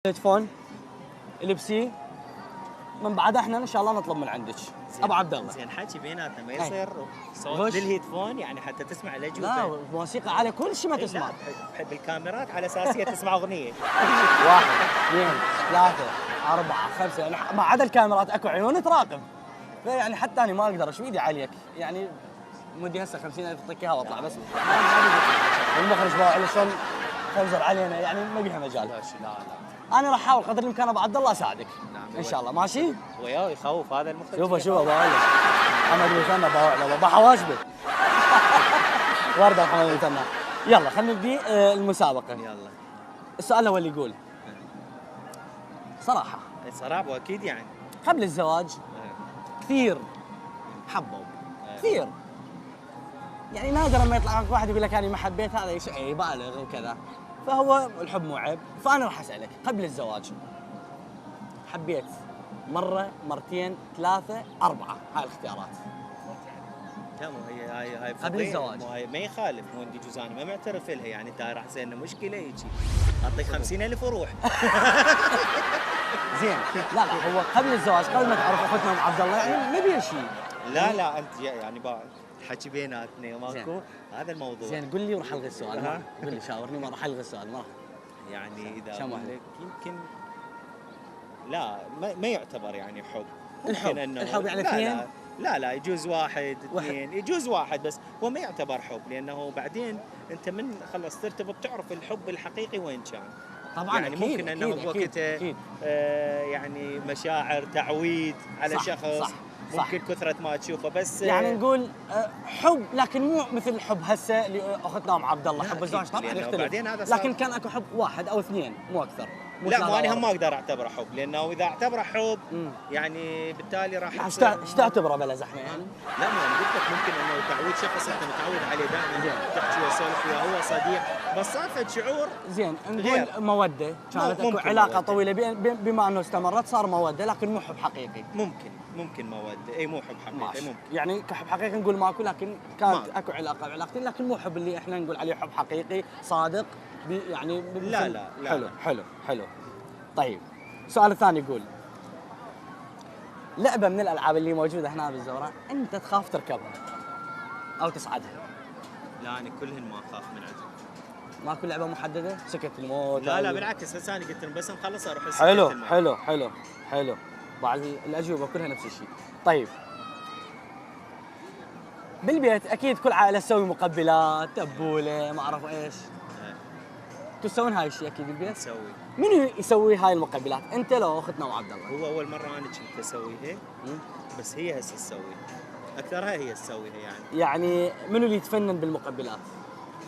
الهيدفون اللي بسي من بعدها احنا ان شاء الله نطلب من عندك ابو عبد الله. زين حكي بيناتنا ما يصير صوت للهيدفون يعني حتى تسمع الاجوبه. لا موسيقى على كل شيء ما تسمع. تحب الكاميرات على اساسيه تسمع اغنيه. 1 2 3 4 5 يعني ما عدا الكاميرات اكو عيون تراقب. فيعني حتى انا ما اقدر اشوف ايدي عليك يعني مدي هسه 50,000 اعطيك اياها واطلع بس. المخرج باع شلون خنزر علينا يعني ما بيها مجال. لا انا راح احاول قدر الامكان ابو عبد الله اساعدك. نعم ان شاء الله ماشي؟ وياه يخوف هذا المخرج. شوفه باوع محمد مثنى باوع بحواشبه. ورده محمد مثنى. يلا خلينا نبدي المسابقه. يلا السؤال الاول يقول صراحه صراحه واكيد يعني قبل الزواج كثير حبوا كثير يعني نادرا ما يطلع لك واحد يقول لك انا ما حبيت هذا شيء يبالغ وكذا. فهو الحب مو عيب. فانا راح اسالك قبل الزواج حبيت مره مرتين 3 4 هاي الاختيارات. لا مو هاي قبل الزواج ما يخالف مو عندي جزاني ما معترف لها يعني انت راح تصير لنا مشكله هيجي اعطيك 50,000 وروح. زين لا هو قبل الزواج قبل ما تعرف اختنا ام عبد الله يعني ما بيها شيء. لا انت يعني حكي بيناتنا ماكو هذا الموضوع. زين قل لي وراح الغي السؤال. قل لي شاورني ما راح الغي السؤال ما راح يعني اذا اقول لك يمكن لا ما يعتبر يعني حب. الحب يعني اثنين لا يجوز واحد اثنين يجوز واحد بس هو ما يعتبر حب لانه بعدين انت من خلص ترتبط تعرف الحب الحقيقي وين كان. طبعا يعني أكيد ممكن انه بوقته يعني مشاعر تعويد على صح شخص صح ممكن كثرة ما تشوفه بس يعني نقول حب لكن مو مثل الحب هسه لاختنا ام عبد الله. حب الزواج طبعا يختلف لكن كان اكو حب واحد او اثنين مو اكثر. لا مو انا هم ما اقدر اعتبره حب لانه اذا اعتبره حب يعني بالتالي راح ايش تعتبره بلا زحمه يعني؟ لا مو انا قلت لك ممكن انه تعويد شخص انت متعود عليه دائما تحكي وتسولف وياه هو صديق بس صار شعور. زين نقول موده كانت اكو علاقه موده طويله بما انه استمرت صار موده لكن مو حب حقيقي. ممكن موده اي مو حب حقيقي ممكن يعني كحب حقيقي نقول ماكو لكن كانت اكو علاقه وعلاقتين لكن مو حب اللي احنا نقول عليه حب حقيقي صادق يعني لا حلو. طيب السؤال الثاني يقول لعبه من الالعاب اللي موجوده هنا بالزوراء انت تخاف تركبها او تصعدها. لا انا كلهن ما اخاف من عندهم. ماكو لعبه محدده سكت الموت؟ لا بالعكس هسه انا قلت بس نخلص اروح حلو بعد الاجوبه كلها نفس الشيء. طيب بالبيت اكيد كل عائله تسوي مقبلات تبوله ما اعرف ايش. تسوون هاي الشيء اكيد بالبيت؟ نسوي. منو يسوي هاي المقبلات؟ انت لو اختنا ام عبد الله؟ هو اول مره انا كنت اسويها بس هي هسه تسوي اكثرها هي تسويها يعني منو اللي يتفنن بالمقبلات؟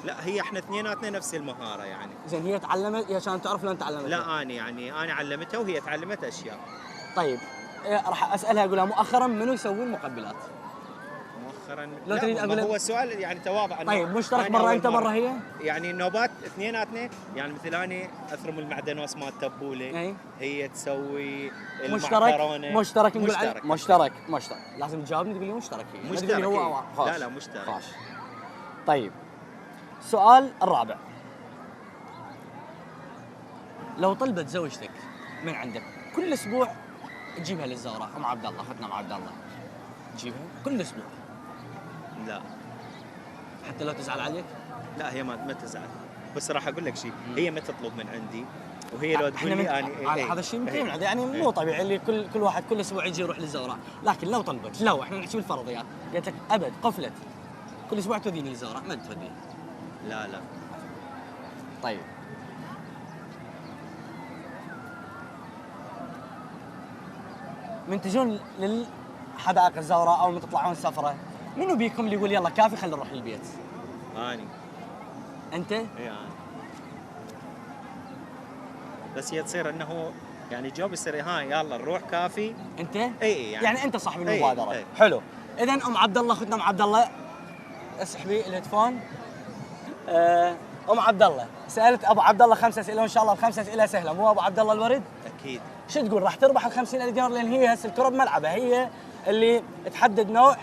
لا هي احنا اثنيناتنا نفس المهاره يعني. زين هي تعلمت هي عشان تعرف لون تعلمت؟ لا انا علمتها وهي تعلمت اشياء. طيب راح اسالها اقول لها مؤخرا منو يسوي المقبلات؟ مؤخرا لو تريد اقول هو السؤال يعني تواضع. طيب مشترك مره انت مره هي؟ يعني النوبات اثنيناتنا يعني مثل انا اثرم المعدنوس مال التبوله هي تسوي المعكرونه. مشترك نقول عليه مشترك لازم تجاوبني تقول لي مشترك هي مشترك هو لا مشترك خاش. طيب السؤال الرابع لو طلبت زوجتك من عندك كل اسبوع تجيبها للزوراء ام عبد الله اختنا ام عبد الله تجيبها كل اسبوع؟ لا حتى لو تزعل عليك؟ لا هي ما تزعل بس راح اقول لك شيء هي ما تطلب من عندي وهي لو تقول لي انا هذا الشيء متين يعني مو طبيعي اللي كل واحد كل اسبوع يجي يروح للزوراء. لكن لو طلبت لو احنا نحكي بالفرضيات قالت لك ابد قفلت كل اسبوع توديني للزوراء ما توديني؟ لا طيب من تجون للحدائق الزوراء او من تطلعون سفره منو بيكم اللي يقول يلا كافي خلينا نروح للبيت؟ اني. انت؟ اي انا. بس هي تصير انه يعني جواب يصير يلا نروح كافي. انت؟ اي يعني انت صاحب المبادره. حلو. اذا ام عبد الله اختنا ام عبد الله اسحبي الهيدفون. ام عبد الله سالت ابو عبد الله 5 اسئله وان شاء الله ال5 اسئله سهله مو ابو عبد الله الورد؟ اكيد. شو تقول راح تربح ال50,000 دينار لان هي هسه الكره بملعبها هي اللي تحدد نوع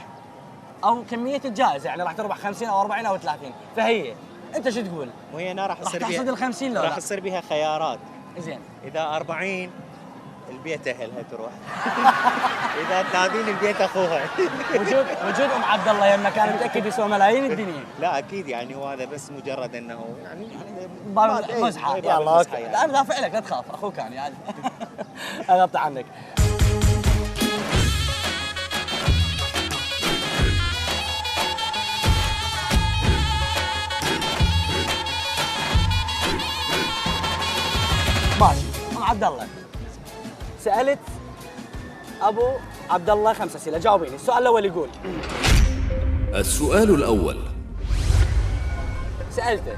او كميه الجائزه يعني راح تربح 50 او 40 او 30 فهي انت شو تقول؟ وهي انا راح تحصد ال50 لو راح يصير بها خيارات زين. اذا 40 البيت اهلها تروح. اذا 30 البيت اخوها. وجود ام عبد الله يمك كان متاكد يسوى ملايين الدنيا. لا اكيد يعني، وهذا بس مجرد انه يعني باب مزحه. يلا اوكي يعني. لا دافع لك لا تخاف اخوك كان يعني. انا اقطع عنك. ماشي ام عبد الله سالت ابو عبد الله 5 اسئله جاوبيني. السؤال الاول يقول السؤال الأول: سالته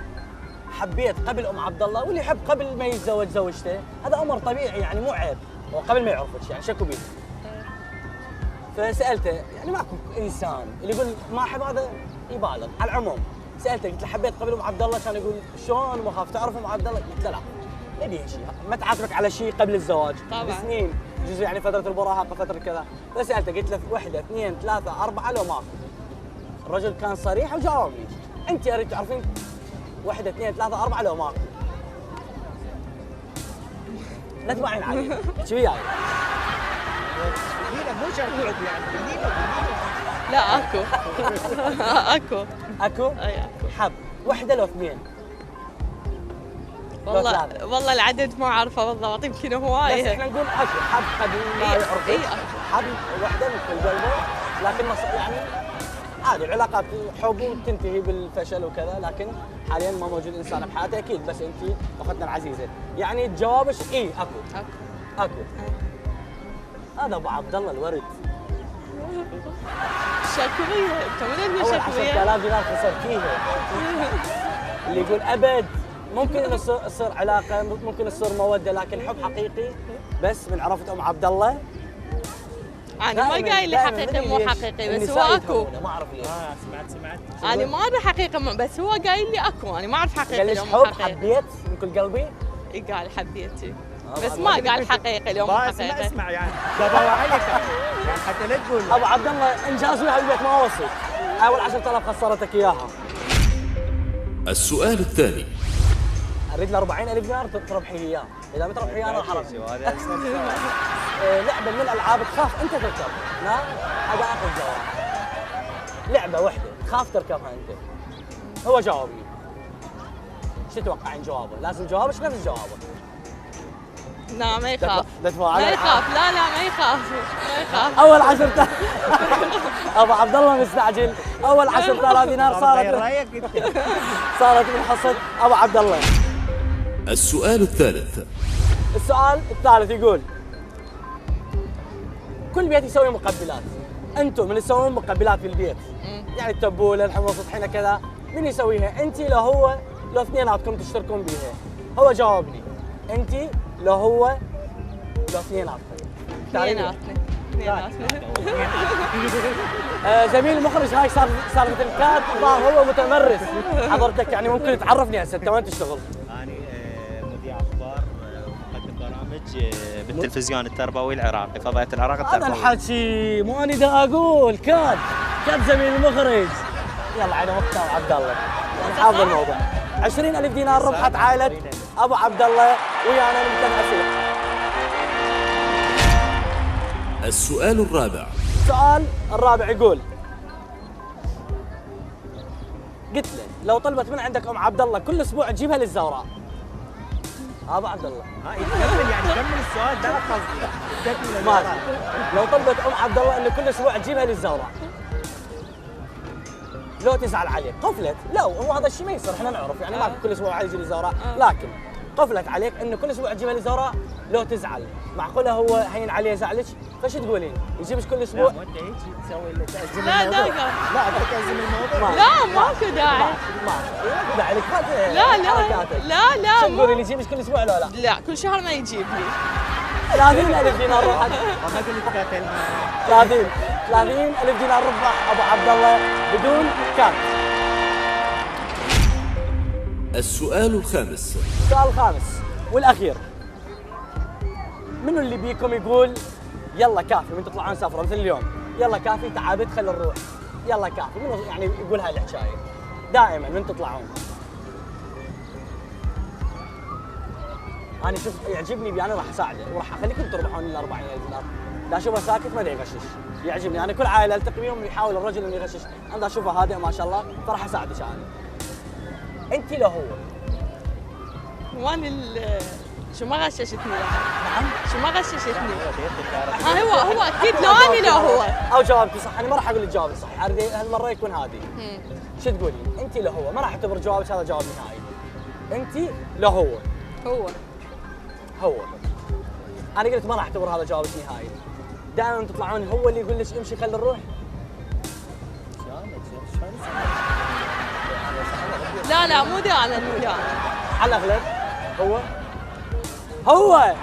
حبيت قبل ام عبد الله، واللي يحب قبل ما يتزوج زوجته هذا امر طبيعي يعني مو عيب، هو قبل ما يعرفك يعني شكو بيه. فسالته يعني ماكو انسان اللي يقول ما احب هذا يبالغ. على العموم سالته قلت له حبيت قبل ام عبد الله، كان يقول شلون ما خاف تعرف ام عبد الله؟ قلت له لا ما بيها شيء، ما تعاتبك على شيء قبل الزواج طبعاً. بسنين جزء يعني فتره المراهقه فتره كذا. فسالته قلت له 1 2 3 4 لو ماكو. الرجل كان صريح وجاوبني انت اريد تعرفين 1 2 3 4 لو ماكو. لا تبعين علي شو وياي؟ مو شرط يعني. لا اكو. اكو. اكو؟ اي اكو. حب 1 لو 2؟ والله العدد ما اعرفه بالضبط، يمكن بس هوايه. احنا نقول اكو حب قبل ما إيه، يعرفك. إيه. حب 1 مثل قلبه، لكن يعني عادي العلاقات حب تنتهي بالفشل وكذا، لكن حاليا ما موجود انسان بحياته اكيد. بس انت اختنا العزيزه يعني تجاوبش اي اكو. اكو. هذا ابو عبد الله الورد. شكويه انت من اول اللي شكويه؟ 10,000 دينار خسرتيها. اللي يقول ابد ممكن انه تصير علاقه، ممكن تصير موده، لكن حب حقيقي بس من عرفت ام عبد الله. انا ما قايل لي حقيقي مو حقيقي، بس هو اكو. ما اعرف ليش. سمعت. انا ما ادري حقيقه، بس هو قايل لي اكو، انا ما اعرف قال حقيقي ليش لو مو حب حقيقي. حبيت من كل قلبي. قال حبيتي بس ما قال حقيقي لو مو حقيقي. اسمع يعني بوعيك يعني حتى لا تقول ابو عبد الله انجاز ويا حبيبك ما وصل. اول 10,000 خسرتك اياها. السؤال الثاني: اريد ل 40,000 دينار تربحي لي اياه، اذا ما تربحي انا حرام. لعبه من الالعاب تخاف انت تركب. لا هذا اخر جواب. لعبه واحده تخاف تركبها انت. هو جاوبني شو تتوقعين جوابه؟ لازم جوابك نفس جوابه. لا ما يخاف. لا ما يخاف. لا ما يخاف. ما يخاف. اول 10,000 ابو عبد الله مستعجل. اول 10,000 دينار صارت من حصه ابو عبد الله. السؤال الثالث: السؤال الثالث يقول كل بيت يسوي مقبلات، انتم من تسوون مقبلات في البيت يعني التبوله الحمص الطحينه كذا، من يسويها؟ انت لو هو لو اثنيناتكم تشتركون بيها؟ هو جاوبني انت لو هو لو اثنيناتكم. اثنيناتنا. زميل المخرج هاي صار مثل كات هو متمرس. حضرتك يعني ممكن تعرفني هسه انت وين تشتغل؟ انا مذيع اخبار ومقدم برامج بالتلفزيون التربوي العراقي، فضائيه العراق هذا التربوي. الحكي مو انا دا اقول كات زميل المخرج. يلا على وقتها عبد الله يعني حاضر الموضوع. 20,000 دينار ربحت عائله ابو عبد الله ويانا نمتن. السؤال الرابع: السؤال الرابع يقول قلت له لو طلبت من عندك ام عبد الله كل اسبوع تجيبها للزوراء. ابو عبد الله كمل السؤال ده قصدي. ماشي. لو طلبت ام عبد الله انه كل اسبوع تجيبها للزوراء لو تزعل عليك قفلت؟ لا هو هذا الشيء ما يصير، احنا نعرف يعني ما كل اسبوع واحد يجي للزوراء، لكن قفلت عليك انه كل اسبوع تجيبها للزوراء لو تزعل، معقوله هو هين عليه زعلك؟ فش تقولين؟ يجيبش كل اسبوع؟ لا انت هيك تسوي تأزم لا الموضوع. دقيقة. لا تأزم الموضوع. لا ماكو داعي. ما داعي لك لا شو تقولي لي يجيبش كل اسبوع ولا لا؟ لا كل شهر ما يجيب لي. 30,000 دينار ربح. ما قلت كاتل. 30,000 دينار ربح ابو عبد الله بدون كات. السؤال الخامس: السؤال الخامس والاخير. منو اللي بيكم يقول يلا كافي من تطلعون سفره مثل اليوم، يلا كافي تعبت خل نروح، يلا كافي؟ منو يعني يقول هاي الحكايه دائما من تطلعون؟ انا شوف يعجبني بي انا راح اساعده وراح اخليكم تربحون ال 40,000 دينار. لا اشوفه ساكت ما يغشش، يعجبني انا كل عائله التقي بيهم يحاول الرجل انه يغشش، انا اشوفه هادئ ما شاء الله فراح اساعدك انا. انت لو هو وانا شو ما غششتني نعم شو ما غششتني هو اكيد لو اني لو هو او جوابتي صح، انا ما راح اقول لك جوابي صح، اريد هالمره يكون هادي. شو تقولين؟ انت لو هو ما راح اعتبر جوابك هذا جواب نهائي. انت لو هو هو انا قلت ما راح اعتبر هذا جوابك نهائي. دائما تطلعون هو اللي يقول لك امشي خلي نروح. لا مو دائما مو دائما على الاغلب هو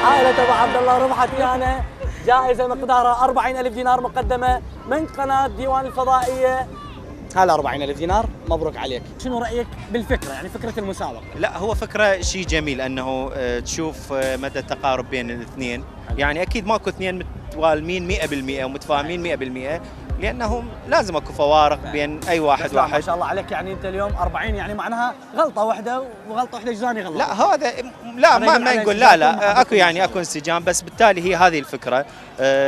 عائلة ابو عبد الله ربحت ويانا جائزة مقدارها 40,000 دينار مقدمة من قناة ديوان الفضائية. هلا 40,000 دينار مبروك عليك. شنو رأيك بالفكرة يعني فكرة المسابقة؟ لا هو فكرة شيء جميل انه تشوف مدى التقارب بين الاثنين، يعني اكيد ماكو اثنين متوالمين 100% ومتفاهمين 100%، لانه لازم اكو فوارق بين اي واحد لا واحد. ما شاء الله عليك، يعني انت اليوم 40 يعني معناها غلطة واحدة وغلطة واحدة جزاني غلط. لا هذا لا ما نقول لا اكو يعني اكو انسجام، بس بالتالي هي هذه الفكرة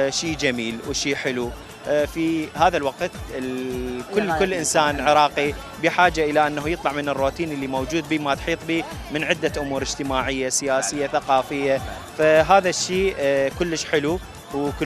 شيء جميل وشيء حلو. في هذا الوقت كل انسان عراقي بحاجه الى انه يطلع من الروتين اللي موجود به، ما تحيط به من عده امور اجتماعيه سياسيه ثقافيه، فهذا الشيء كلش حلو وكل